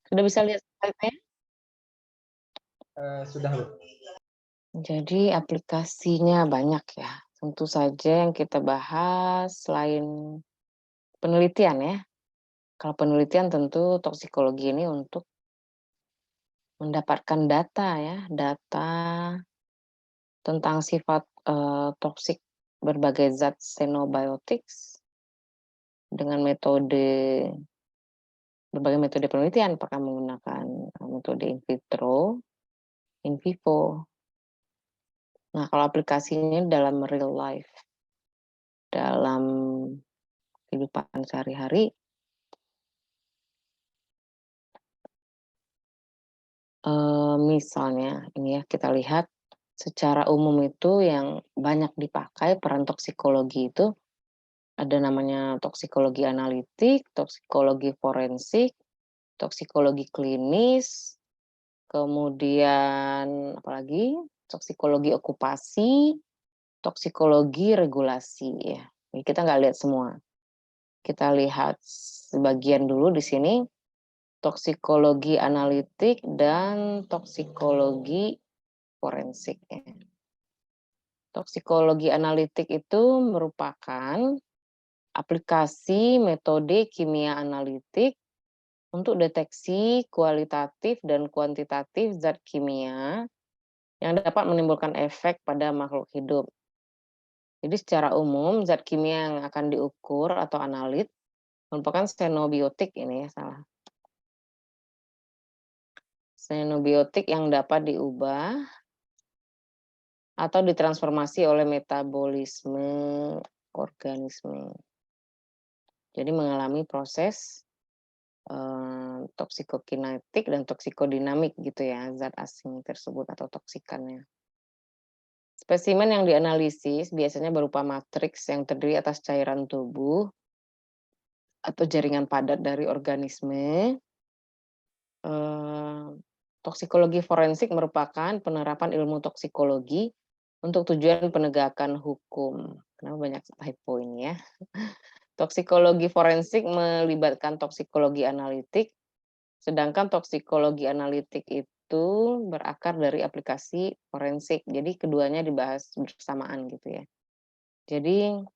Sudah bisa lihat slide-nya? Sudah, Bu. Jadi aplikasinya banyak ya. Tentu saja yang kita bahas selain penelitian ya. Kalau penelitian tentu toksikologi ini untuk mendapatkan data ya, data tentang sifat, toksik berbagai zat xenobiotics dengan berbagai metode penelitian, apakah menggunakan, metode in vitro, in vivo. Nah, kalau aplikasinya dalam real life, dalam kehidupan sehari-hari, misalnya ini ya, kita lihat secara umum itu yang banyak dipakai peran toksikologi itu ada namanya toksikologi analitik, toksikologi forensik, toksikologi klinis, kemudian apalagi, toksikologi okupasi, toksikologi regulasi ya. Ini kita nggak lihat semua. Kita lihat sebagian dulu di sini, toksikologi analitik dan toksikologi forensik ya. Toksikologi analitik itu merupakan aplikasi metode kimia analitik untuk deteksi kualitatif dan kuantitatif zat kimia yang dapat menimbulkan efek pada makhluk hidup. Jadi secara umum zat kimia yang akan diukur atau analit merupakan xenobiotik ini ya, salah. Xenobiotik yang dapat diubah atau ditransformasi oleh metabolisme organisme. Jadi mengalami proses, toksikokinetik dan toksikodinamik gitu ya, zat asing tersebut atau toksikannya. Spesimen yang dianalisis biasanya berupa matriks yang terdiri atas cairan tubuh atau jaringan padat dari organisme. Toksikologi forensik merupakan penerapan ilmu toksikologi untuk tujuan penegakan hukum. Kenapa banyak typo ini ya? Toksikologi forensik melibatkan toksikologi analitik, sedangkan toksikologi analitik itu berakar dari aplikasi forensik. Jadi keduanya dibahas bersamaan gitu ya. Jadi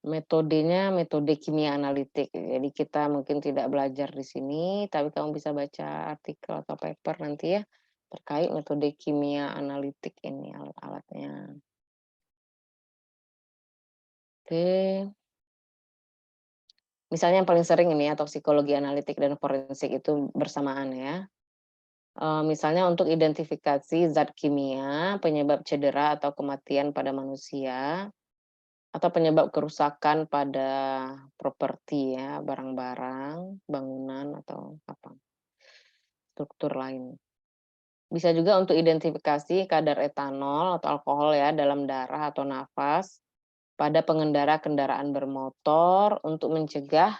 metodenya metode kimia analitik. Jadi kita mungkin tidak belajar di sini, tapi kamu bisa baca artikel atau paper nanti ya, terkait metode kimia analitik ini alat-alatnya. Oke. Misalnya yang paling sering ini ya, toksikologi analitik dan forensik itu bersamaan ya. Misalnya untuk identifikasi zat kimia, penyebab cedera atau kematian pada manusia, atau penyebab kerusakan pada properti ya, barang-barang, bangunan, atau apa, struktur lain. Bisa juga untuk identifikasi kadar etanol atau alkohol ya dalam darah atau nafas pada pengendara kendaraan bermotor untuk mencegah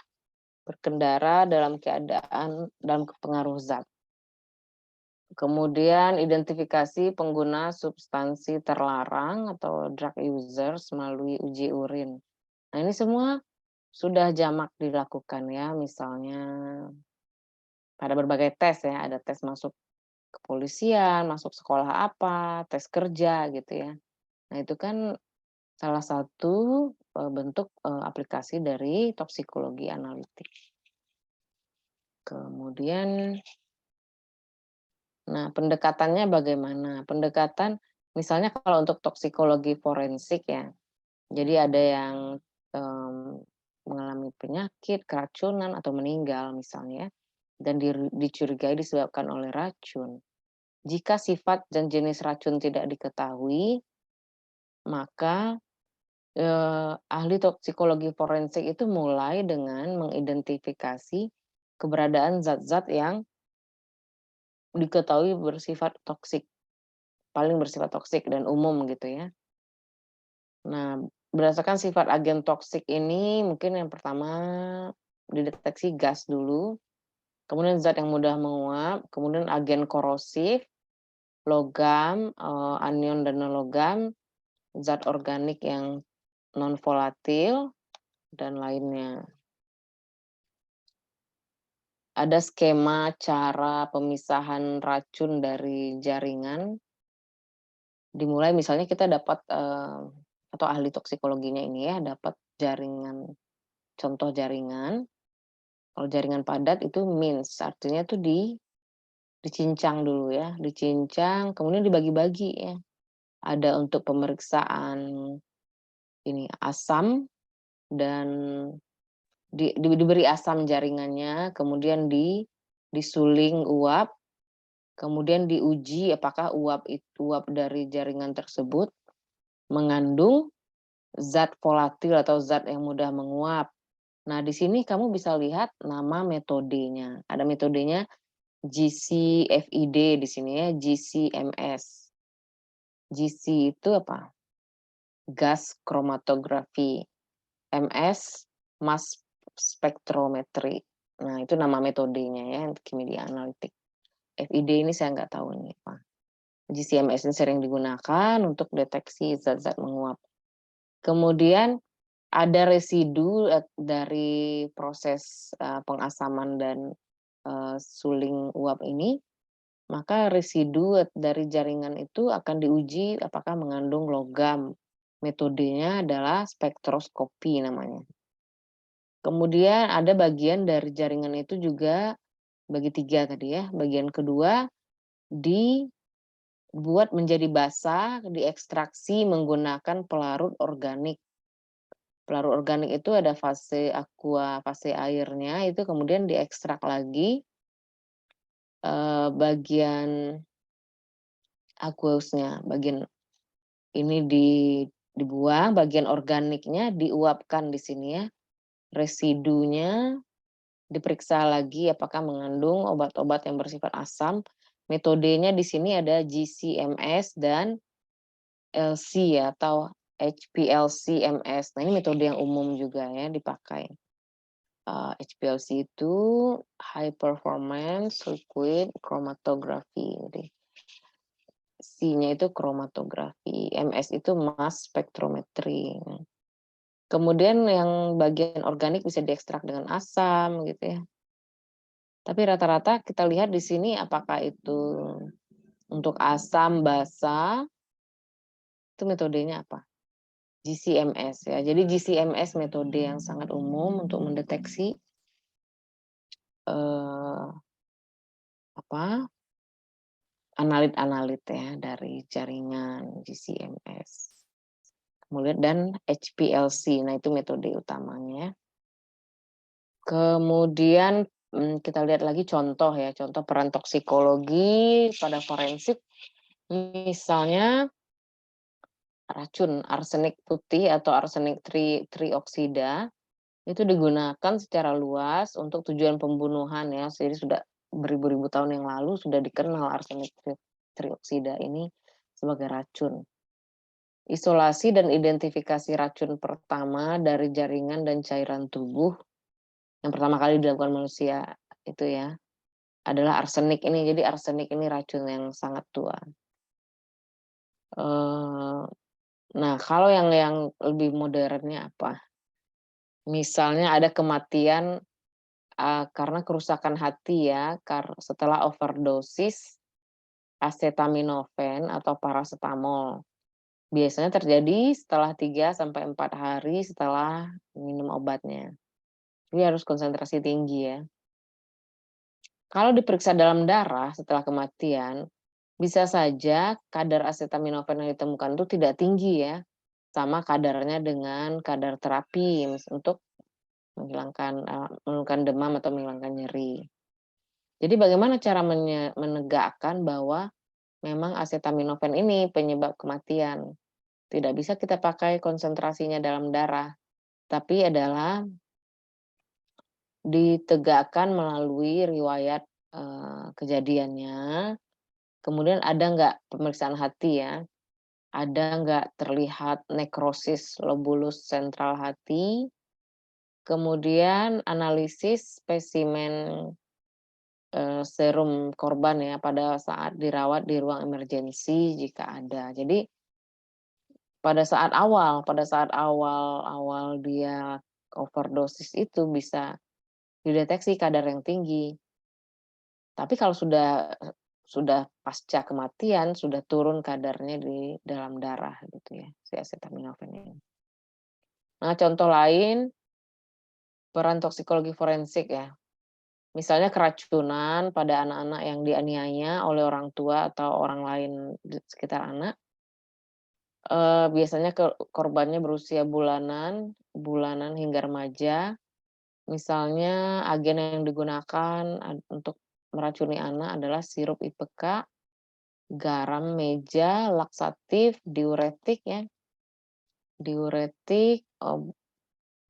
berkendara dalam pengaruh zat. Kemudian identifikasi pengguna substansi terlarang atau drug users melalui uji urin. Nah, ini semua sudah jamak dilakukan ya, misalnya pada berbagai tes ya, ada tes masuk kepolisian, masuk sekolah apa, tes kerja gitu ya. Nah, itu kan salah satu, bentuk, aplikasi dari toksikologi analitik. Kemudian nah, pendekatannya bagaimana? Pendekatan misalnya kalau untuk toksikologi forensik ya, jadi ada yang, mengalami penyakit, keracunan, atau meninggal misalnya ya, dan dicurigai disebabkan oleh racun. Jika sifat dan jenis racun tidak diketahui, maka, ahli toksikologi forensik itu mulai dengan mengidentifikasi keberadaan zat-zat yang diketahui bersifat toksik, paling bersifat toksik dan umum gitu ya. Nah, berdasarkan sifat agen toksik ini mungkin yang pertama dideteksi gas dulu, kemudian zat yang mudah menguap, kemudian agen korosif, logam, anion dan non-logam, zat organik yang non volatil, dan lainnya. ada skema cara pemisahan racun dari jaringan, dimulai misalnya kita dapat, atau ahli toksikologinya ini ya, dapat jaringan, contoh jaringan, kalau jaringan padat itu mince, artinya tuh dicincang dulu ya, dicincang kemudian dibagi-bagi ya. Ada untuk pemeriksaan ini asam dan diberi asam jaringannya, kemudian disuling uap, kemudian diuji apakah uap dari jaringan tersebut mengandung zat volatil atau zat yang mudah menguap. Nah, di sini kamu bisa lihat nama metodenya. Ada metodenya GCFID di sini ya, GCMS. GC itu apa? Gas chromatography, MS mass spectrometry. Nah, itu nama metodenya ya, kimia analitik. FID ini saya nggak tahu nih, Pak. GCMS ini sering digunakan untuk deteksi zat-zat menguap. Kemudian ada residu dari proses pengasaman dan suling uap ini, maka residu dari jaringan itu akan diuji apakah mengandung logam. Metodenya adalah spektroskopi namanya. Kemudian ada bagian dari jaringan itu juga bagi 3 tadi ya. Bagian kedua dibuat menjadi basah, diekstraksi menggunakan pelarut organik. Pelarut organik itu ada fase aqua, fase airnya itu kemudian diekstrak lagi, bagian aqueousnya, bagian ini dibuang, bagian organiknya diuapkan di sini ya. Residunya diperiksa lagi apakah mengandung obat-obat yang bersifat asam. Metodenya di sini ada GCMS dan LC ya, atau HPLC-MS. Nah, ini metode yang umum juga ya dipakai. HPLC itu High Performance Liquid Chromatography. Jadi C-nya itu kromatografi, MS itu mass spectrometry. Kemudian yang bagian organik bisa diekstrak dengan asam gitu ya. Tapi rata-rata kita lihat di sini apakah itu untuk asam basa, itu metodenya apa? GCMS ya. Jadi GCMS metode yang sangat umum untuk mendeteksi eh, apa analit-analit ya dari jaringan GCMS. Kemudian dan HPLC, nah itu metode utamanya. Kemudian kita lihat lagi contoh ya, contoh peran toksikologi pada forensik. Misalnya racun arsenik putih atau arsenik trioksida itu digunakan secara luas untuk tujuan pembunuhan ya. Jadi sudah beribu-ribu tahun yang lalu sudah dikenal arsenik trioksida ini sebagai racun. Isolasi dan identifikasi racun pertama dari jaringan dan cairan tubuh yang pertama kali dilakukan manusia itu ya adalah arsenik ini. Jadi arsenik ini racun yang sangat tua. Nah, kalau yang lebih modernnya apa? Misalnya ada kematian karena kerusakan hati ya, setelah overdosis acetaminophen atau paracetamol. Biasanya terjadi setelah 3 sampai 4 hari setelah minum obatnya. Jadi harus konsentrasi tinggi ya. Kalau diperiksa dalam darah setelah kematian, bisa saja kadar acetaminophen yang ditemukan itu tidak tinggi ya, sama kadarnya dengan kadar terapi untuk menurunkan demam atau menghilangkan nyeri. Jadi bagaimana cara menegakkan bahwa memang acetaminophen ini penyebab kematian? Tidak bisa kita pakai konsentrasinya dalam darah, tapi adalah ditegakkan melalui riwayat kejadiannya. Kemudian ada nggak pemeriksaan hati ya? Ada nggak terlihat nekrosis lobulus sentral hati? Kemudian analisis spesimen serum korban ya pada saat dirawat di ruang emergensi jika ada. Jadi pada saat awal dia overdosis itu bisa dideteksi kadar yang tinggi. Tapi kalau sudah pasca kematian, sudah turun kadarnya di dalam darah gitu ya, si acetaminophen ini. Nah, contoh lain, peran toksikologi forensik ya. Misalnya keracunan pada anak-anak yang dianiaya oleh orang tua atau orang lain di sekitar anak, biasanya korbannya berusia bulanan hingga remaja. Misalnya agen yang digunakan untuk meracuni anak adalah sirup IPK, garam meja, laksatif, diuretik ya, diuretik,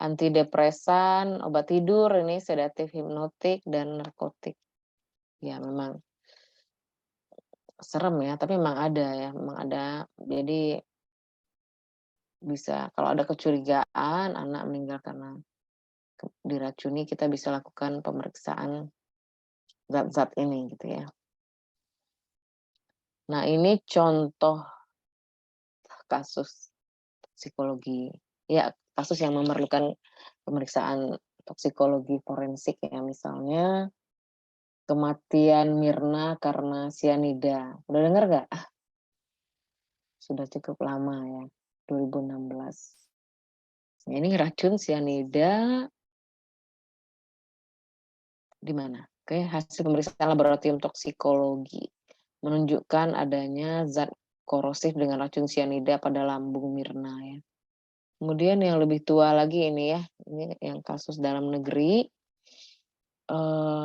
antidepresan, obat tidur ini sedatif hipnotik dan narkotik. Ya memang serem ya, tapi memang ada ya, memang ada. Jadi bisa kalau ada kecurigaan anak meninggal karena diracuni, kita bisa lakukan pemeriksaan zat-zat ini gitu ya. Nah, ini contoh kasus psikologi. Ya, kasus yang memerlukan pemeriksaan toksikologi forensik ya, misalnya kematian Mirna karena sianida. Udah dengar nggak? Sudah cukup lama ya, 2016. Ini racun sianida di mana? Oke, hasil pemeriksaan laboratorium toksikologi menunjukkan adanya zat korosif dengan racun sianida pada lambung Mirna ya. Kemudian yang lebih tua lagi ini ya, ini yang kasus dalam negeri,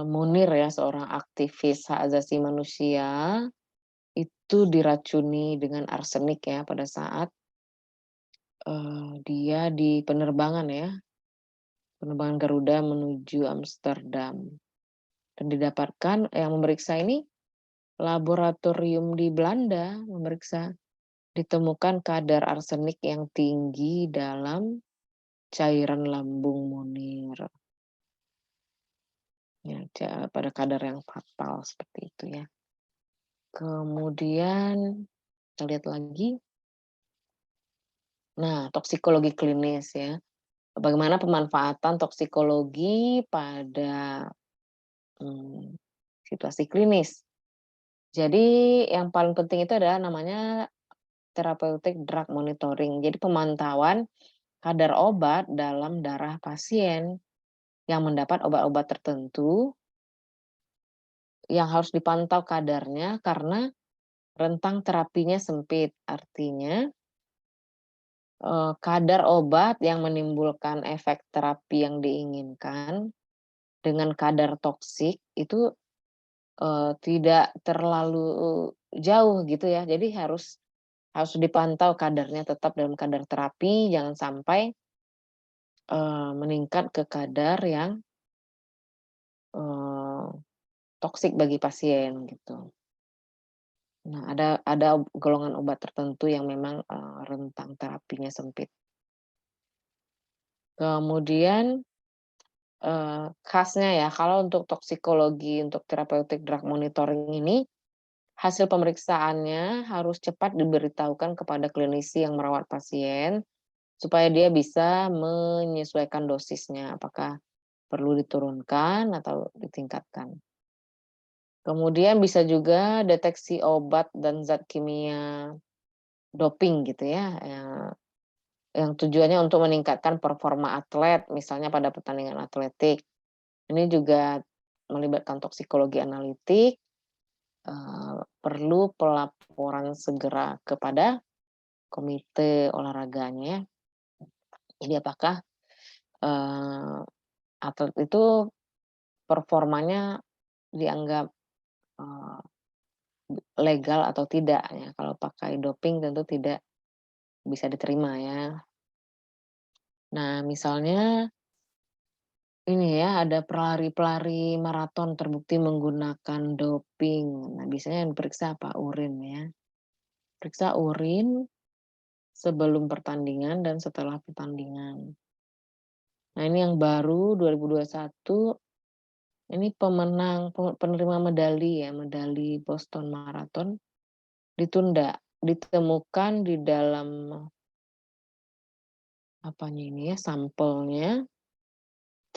Munir ya, seorang aktivis hak asasi manusia, itu diracuni dengan arsenik ya pada saat, dia di penerbangan Garuda menuju Amsterdam. Dan didapatkan yang memeriksa ini laboratorium di Belanda memeriksa, ditemukan kadar arsenik yang tinggi dalam cairan lambung Munir. Ya, pada kadar yang fatal seperti itu ya. Kemudian kita lihat lagi. Nah, toksikologi klinis ya. Bagaimana pemanfaatan toksikologi pada situasi klinis. Jadi yang paling penting itu adalah namanya therapeutic drug monitoring. Jadi pemantauan kadar obat dalam darah pasien yang mendapat obat-obat tertentu yang harus dipantau kadarnya karena rentang terapinya sempit. Artinya kadar obat yang menimbulkan efek terapi yang diinginkan dengan kadar toksik itu, tidak terlalu jauh gitu ya. Jadi harus harus dipantau kadarnya tetap dalam kadar terapi, jangan sampai, meningkat ke kadar yang, eee, toksik bagi pasien gitu. Nah, ada golongan obat tertentu yang memang, rentang terapinya sempit. Kemudian, khasnya ya kalau untuk toksikologi untuk therapeutic drug monitoring ini, hasil pemeriksaannya harus cepat diberitahukan kepada klinisi yang merawat pasien, supaya dia bisa menyesuaikan dosisnya, apakah perlu diturunkan atau ditingkatkan. Kemudian bisa juga deteksi obat dan zat kimia doping gitu ya, yang tujuannya untuk meningkatkan performa atlet, misalnya pada pertandingan atletik. Ini juga melibatkan toksikologi analitik, perlu pelaporan segera kepada komite olahraganya. Jadi apakah, eee, atlet itu performanya dianggap, eee, legal atau tidak ya, kalau pakai doping tentu tidak bisa diterima ya. Nah misalnya ini ya, ada pelari-pelari maraton terbukti menggunakan doping. Nah biasanya yang diperiksa apa? Urin ya. Periksa urin sebelum pertandingan dan setelah pertandingan. Nah ini yang baru 2021, ini penerima medali ya, medali Boston Marathon ditunda, ditemukan di dalam apanya ini ya, sampelnya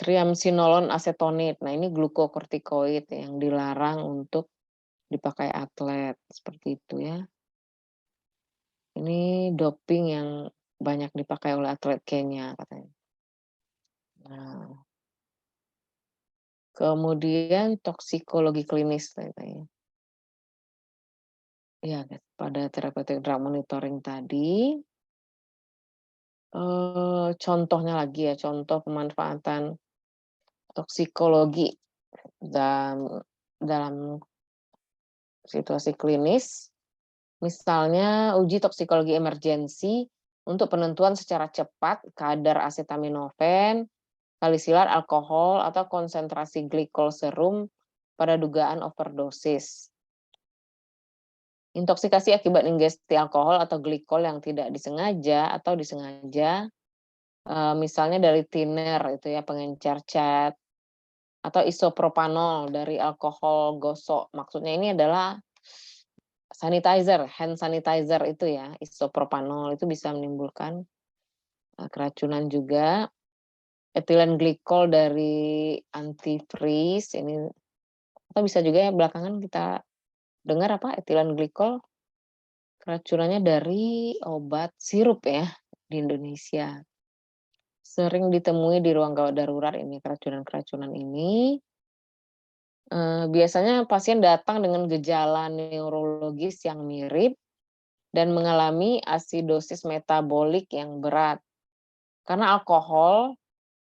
Triamcinolone acetonate. Nah, ini glukokortikoid yang dilarang untuk dipakai atlet, seperti itu ya. Ini doping yang banyak dipakai oleh atlet Kenya katanya. Nah, kemudian toksikologi klinis katanya. Ya, pada therapeutic drug monitoring tadi, contohnya lagi ya, contoh pemanfaatan toksikologi dalam situasi klinis, misalnya uji toksikologi emergensi untuk penentuan secara cepat kadar acetaminophen, salisilar, alkohol, atau konsentrasi glikol serum pada dugaan overdosis. Intoksikasi akibat ingesti alkohol atau glikol yang tidak disengaja atau disengaja, misalnya dari thinner itu ya, pengencer cat, atau isopropanol dari alkohol gosok. Maksudnya ini adalah sanitizer, hand sanitizer itu ya, isopropanol itu bisa menimbulkan, keracunan juga. Etilen glikol dari antifreeze ini, atau bisa juga ya belakangan kita dengar apa, etilen glikol keracunannya dari obat sirup ya di Indonesia. Sering ditemui di ruang gawat darurat ini keracunan-keracunan ini. Biasanya pasien datang dengan gejala neurologis yang mirip dan mengalami asidosis metabolik yang berat. Karena alkohol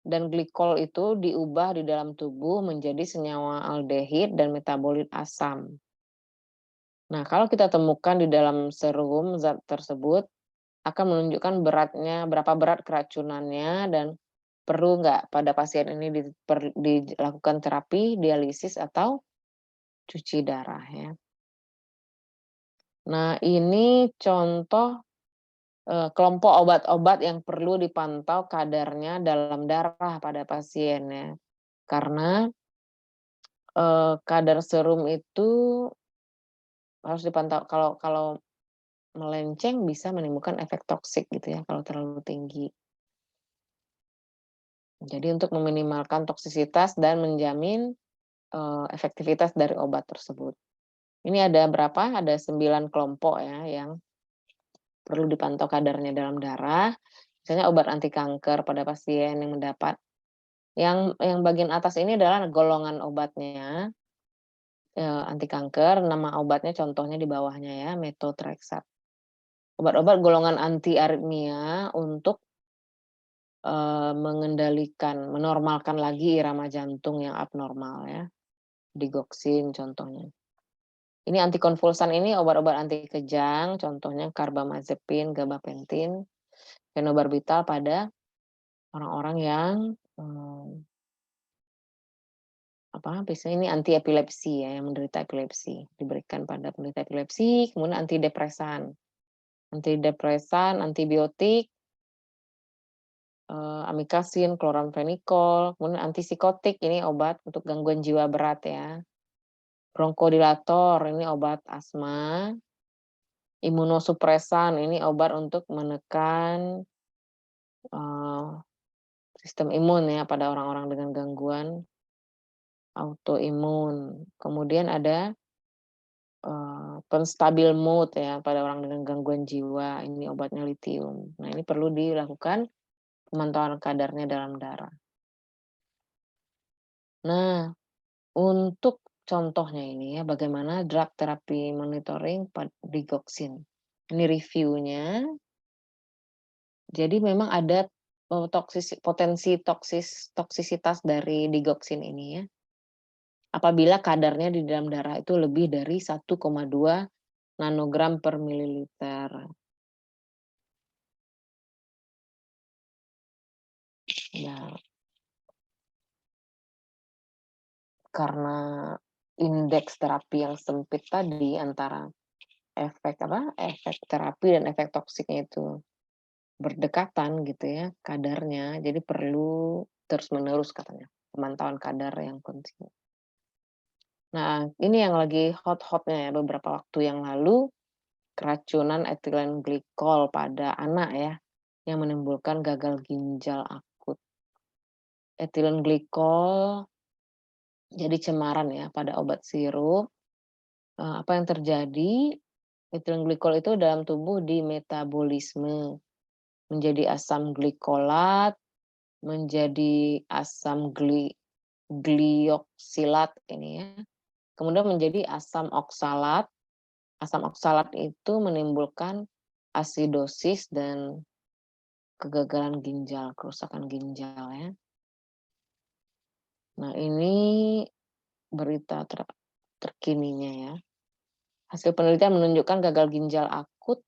dan glikol itu diubah di dalam tubuh menjadi senyawa aldehid dan metabolit asam. Nah, kalau kita temukan di dalam serum zat tersebut, akan menunjukkan berapa berat keracunannya dan perlu nggak pada pasien ini dilakukan terapi, dialisis, atau cuci darah ya. Nah, ini contoh, kelompok obat-obat yang perlu dipantau kadarnya dalam darah pada pasien ya. Karena, kadar serum itu harus dipantau, kalau kalau melenceng bisa menimbulkan efek toksik gitu ya kalau terlalu tinggi. Jadi untuk meminimalkan toksisitas dan menjamin, efektivitas dari obat tersebut. Ini ada berapa? Ada 9 kelompok ya yang perlu dipantau kadarnya dalam darah. Misalnya obat anti kanker pada pasien yang mendapat, yang bagian atas ini adalah golongan obatnya, anti kanker, nama obatnya contohnya di bawahnya ya, methotrexate. Obat-obat golongan anti aritmia untuk, menormalkan lagi irama jantung yang abnormal ya, digoxin contohnya. Ini antikonvulsan, ini obat-obat anti kejang, contohnya carbamazepine, gabapentin, phenobarbital pada orang-orang yang, biasanya ini anti epilepsi ya, yang menderita epilepsi, diberikan pada penderita epilepsi, kemudian antidepresan. Antidepresan, antibiotik, amikasin, kloramfenikol, kemudian antipsikotik, ini obat untuk gangguan jiwa berat ya. Bronkodilator, ini obat asma. Imunosupresan, ini obat untuk menekan, eee, sistem imun ya pada orang-orang dengan gangguan autoimun. Kemudian ada, penstabil mood ya pada orang dengan gangguan jiwa, ini obatnya litium. Nah, ini perlu dilakukan pemantauan kadarnya dalam darah. Nah, untuk contohnya ini ya, bagaimana drug therapy monitoring digoxin. Ini reviewnya. Jadi memang ada, potensi toksisitas dari digoxin ini ya, apabila kadarnya di dalam darah itu lebih dari 1,2 nanogram per mililiter. Ya, karena indeks terapi yang sempit tadi antara efek terapi dan efek toksiknya itu berdekatan gitu ya kadarnya, jadi perlu terus-menerus katanya pemantauan kadar yang kontinu. Nah, ini yang lagi hot-hotnya ya beberapa waktu yang lalu, keracunan etilen glikol pada anak ya, yang menimbulkan gagal ginjal akut. etilen glikol jadi cemaran ya pada obat sirup, apa yang terjadi, etilen glikol itu dalam tubuh dimetabolisme menjadi asam glikolat, menjadi asam glioksilat ini ya, kemudian menjadi asam oksalat. Asam oksalat itu menimbulkan asidosis dan kegagalan ginjal, kerusakan ginjal ya. Nah ini berita terkininya ya. Hasil penelitian menunjukkan gagal ginjal akut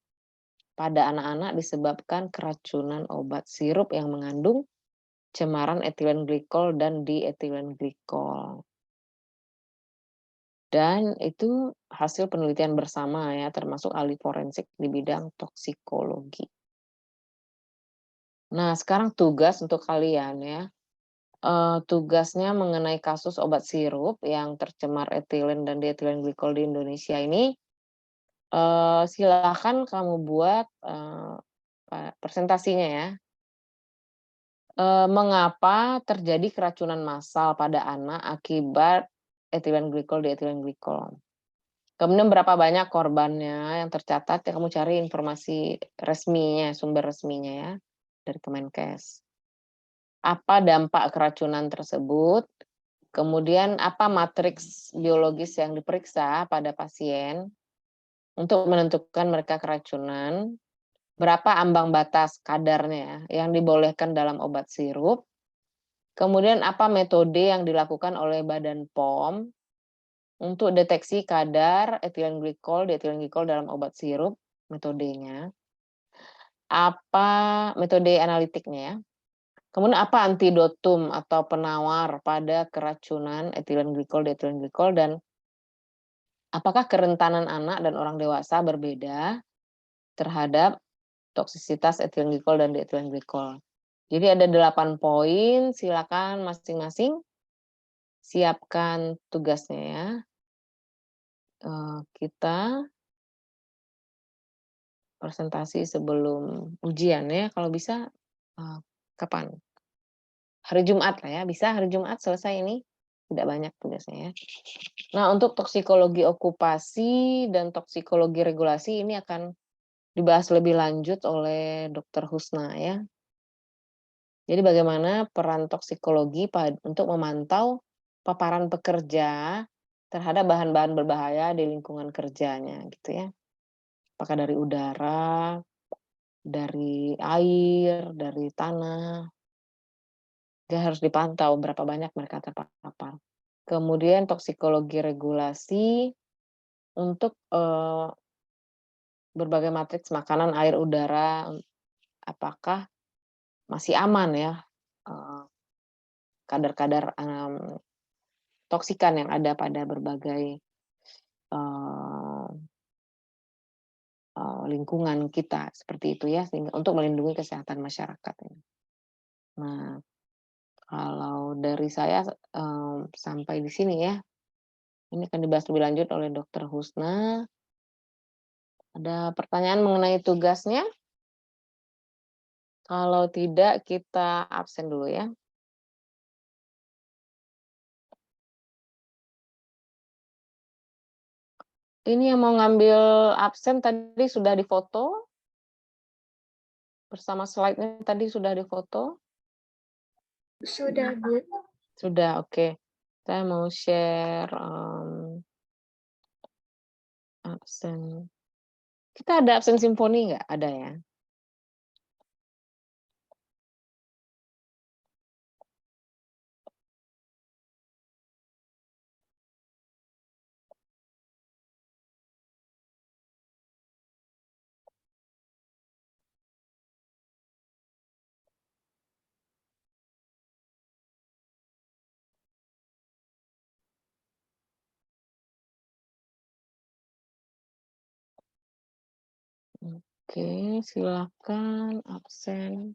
pada anak-anak disebabkan keracunan obat sirup yang mengandung cemaran etilen glikol dan dietilen glikol. Dan itu hasil penelitian bersama ya, termasuk ahli forensik di bidang toksikologi. Nah, sekarang tugas untuk kalian ya, tugasnya mengenai kasus obat sirup yang tercemar etilen dan dietilen glikol di Indonesia ini, silakan kamu buat, presentasinya ya. Mengapa terjadi keracunan massal pada anak akibat etilen glikol, dietilen glikol. Kemudian berapa banyak korbannya yang tercatat, ya kamu cari informasi resminya, sumber resminya ya, dari Kemenkes. Apa dampak keracunan tersebut, kemudian apa matriks biologis yang diperiksa pada pasien untuk menentukan mereka keracunan, berapa ambang batas kadarnya yang dibolehkan dalam obat sirup, kemudian apa metode yang dilakukan oleh Badan POM untuk deteksi kadar etilen glikol, dietilen glikol dalam obat sirup, metodenya. Apa metode analitiknya ya. Kemudian apa antidotum atau penawar pada keracunan etilen glikol, dietilen glikol, dan apakah kerentanan anak dan orang dewasa berbeda terhadap toksisitas etilen glikol dan dietilen glikol. Jadi ada 8 poin, silakan masing-masing siapkan tugasnya ya. Kita presentasi sebelum ujian ya, kalau bisa, kapan? Hari Jumat lah ya, bisa hari Jumat selesai ini? Tidak banyak tugasnya ya. Nah, untuk toksikologi okupasi dan toksikologi regulasi ini akan dibahas lebih lanjut oleh Dokter Husna ya. Jadi bagaimana peran toksikologi untuk memantau paparan pekerja terhadap bahan-bahan berbahaya di lingkungan kerjanya gitu ya. Apakah dari udara, dari air, dari tanah, dia harus dipantau berapa banyak mereka terpapar. Kemudian toksikologi regulasi untuk, berbagai matriks makanan, air, udara, apakah masih aman ya, eee, kadar-kadar, toksikan yang ada pada berbagai, eee lingkungan kita, seperti itu ya, sehingga untuk melindungi kesehatan masyarakat ini. Nah, kalau dari saya, sampai di sini ya. Ini akan dibahas lebih lanjut oleh Dokter Husna. Ada pertanyaan mengenai tugasnya? Kalau tidak, kita absen dulu ya. Ini yang mau ngambil absen tadi sudah difoto, bersama slide-nya tadi sudah difoto? Sudah, Bu. Sudah, oke. Saya mau share, absen. Kita ada absen simfoni nggak? Ada ya? Oke, silakan absen.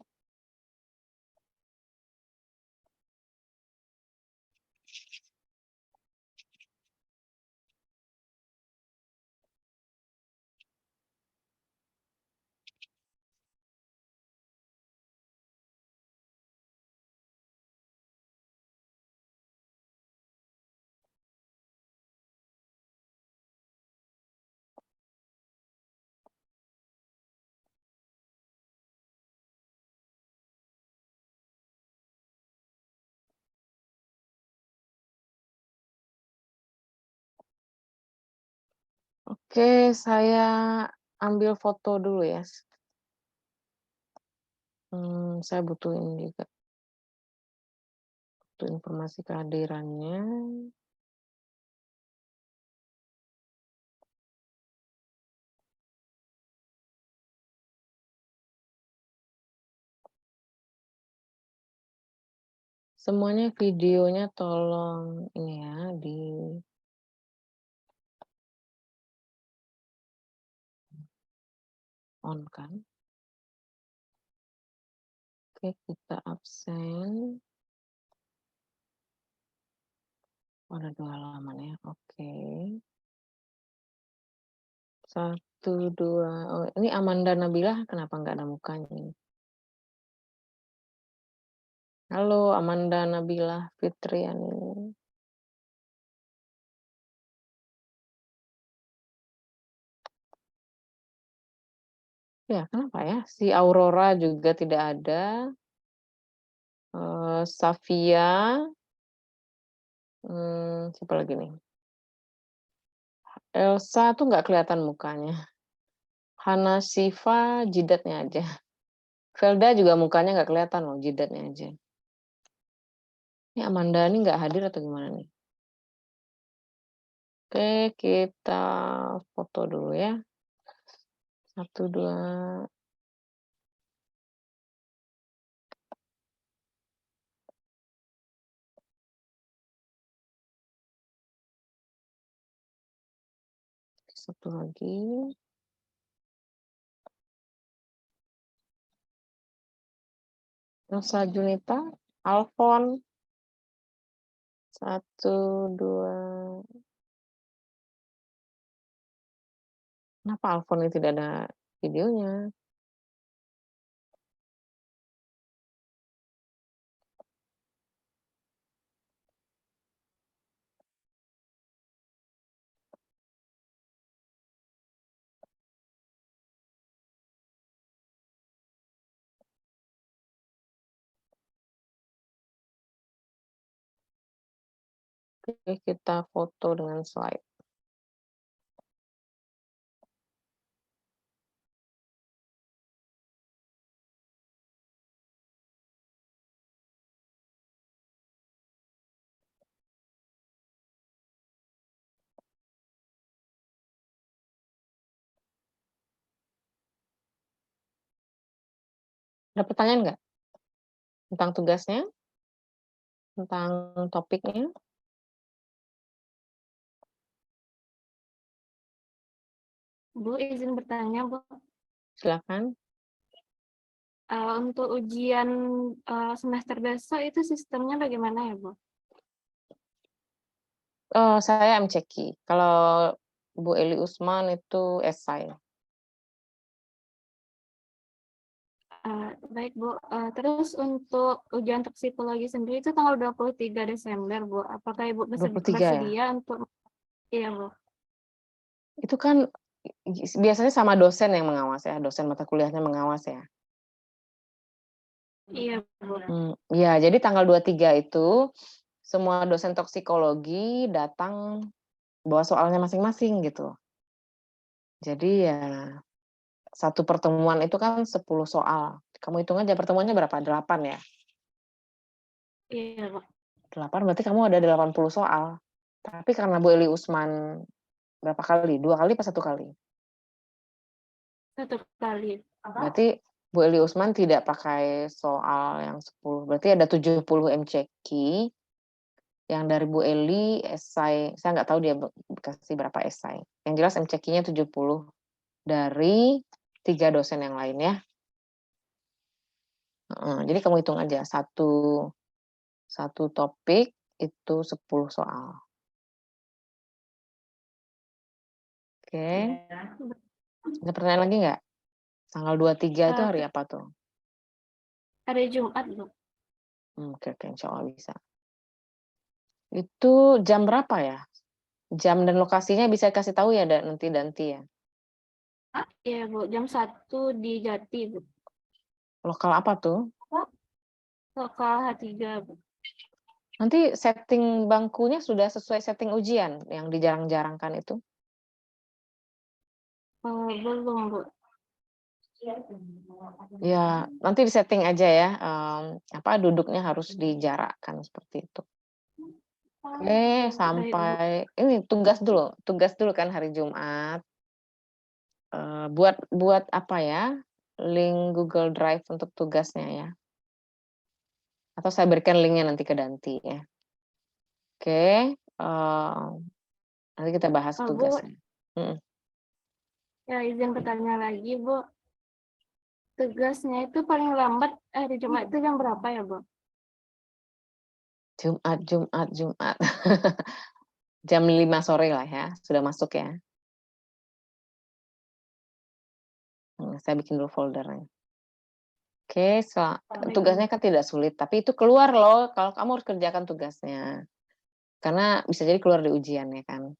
Oke, saya ambil foto dulu ya. Saya butuh ini juga, butuh informasi kehadirannya. Semuanya videonya tolong ini ya, di-on kan. Oke, kita absen. Oh, ada 2 halaman ya, oke. 1, 2, oh ini Amanda Nabilah kenapa nggak ada mukanya ini? Halo Amanda Nabilah Fitriani. Ya, kenapa ya? Si Aurora juga tidak ada, Safia, siapa lagi nih? Elsa tuh nggak kelihatan mukanya. Hana Siva jidatnya aja. Velda juga mukanya nggak kelihatan loh, jidatnya aja. Ini Amanda nih nggak hadir atau gimana nih? Oke, kita foto dulu ya. 1, 2. 1 lagi. Elsa Junita, Alfon. 1, 2. Kenapa Alfon ini tidak ada videonya? Oke, kita foto dengan slide. Ada pertanyaan nggak? Tentang tugasnya? Tentang topiknya? Bu, izin bertanya, Bu. Silakan. Untuk ujian semester besok itu sistemnya bagaimana ya, Bu? Saya MCQ. Kalau Bu Eli Usman itu esai. Baik, Bu. Terus untuk ujian toksikologi sendiri itu tanggal 23 Desember, Bu. Apakah Ibu 23 ya? bersedia untuk iya, Bu. Itu kan biasanya sama dosen yang mengawas ya, dosen mata kuliahnya mengawas ya? Iya, Bu. Ya, jadi tanggal 23 itu semua dosen toksikologi datang bawa soalnya masing-masing gitu. Jadi ya, satu pertemuan itu kan 10 soal. Kamu hitung aja pertemuannya berapa? 8 ya? Iya, Bu. 8 berarti kamu ada 80 soal. Tapi karena Bu Eli Usman berapa kali? 2 kali apa 1 kali? 1 kali. Berarti Bu Eli Usman tidak pakai soal yang 10, berarti ada 70 MCQ, yang dari Bu Eli esai, saya nggak tahu dia kasih berapa esai. Yang jelas MCQ-nya 70 dari 3 dosen yang lain ya. Jadi kamu hitung aja, satu topik itu 10 soal. Oke. Ada pertanyaan lagi nggak? Tanggal 23 itu hari apa tuh? Hari Jumat, Bu. Oke, insya Allah bisa. Itu jam berapa ya? Jam dan lokasinya bisa kasih tahu ya nanti ya? Iya, Bu. Jam 1 di Jati, Bu. Lokal apa tuh? Lokal H3, Bu. Nanti setting bangkunya sudah sesuai setting ujian yang dijarang-jarangkan itu? Belum, Bu. Ya, nanti di-setting aja ya, duduknya harus dijarakkan seperti itu. Oke, Baik, Bu. sampai ini tugas dulu kan hari Jumat. Buat apa ya, link Google Drive untuk tugasnya ya. Atau saya berikan linknya nanti ke Danti ya. Oke, nanti kita bahas Bu, tugasnya. Mhm. ya izin bertanya lagi, Bu. Tugasnya itu paling lambat hari Jumat itu jam berapa ya, Bu? Jumat. Jam 5 sore lah ya, sudah masuk ya. Saya bikin dulu foldernya. Oke, tugasnya kan tidak sulit, tapi itu keluar loh kalau kamu harus kerjakan tugasnya. Karena bisa jadi keluar di ujian ya kan.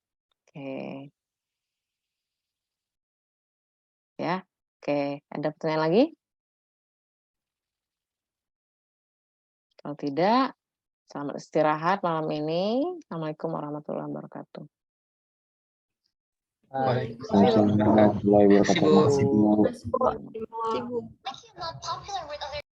Oke. Ya, oke. Ada pertanyaan lagi? Kalau tidak, selamat istirahat malam ini. Assalamualaikum warahmatullahi wabarakatuh. Waalaikumsalam warahmatullahi wabarakatuh. Terima kasih, Bu.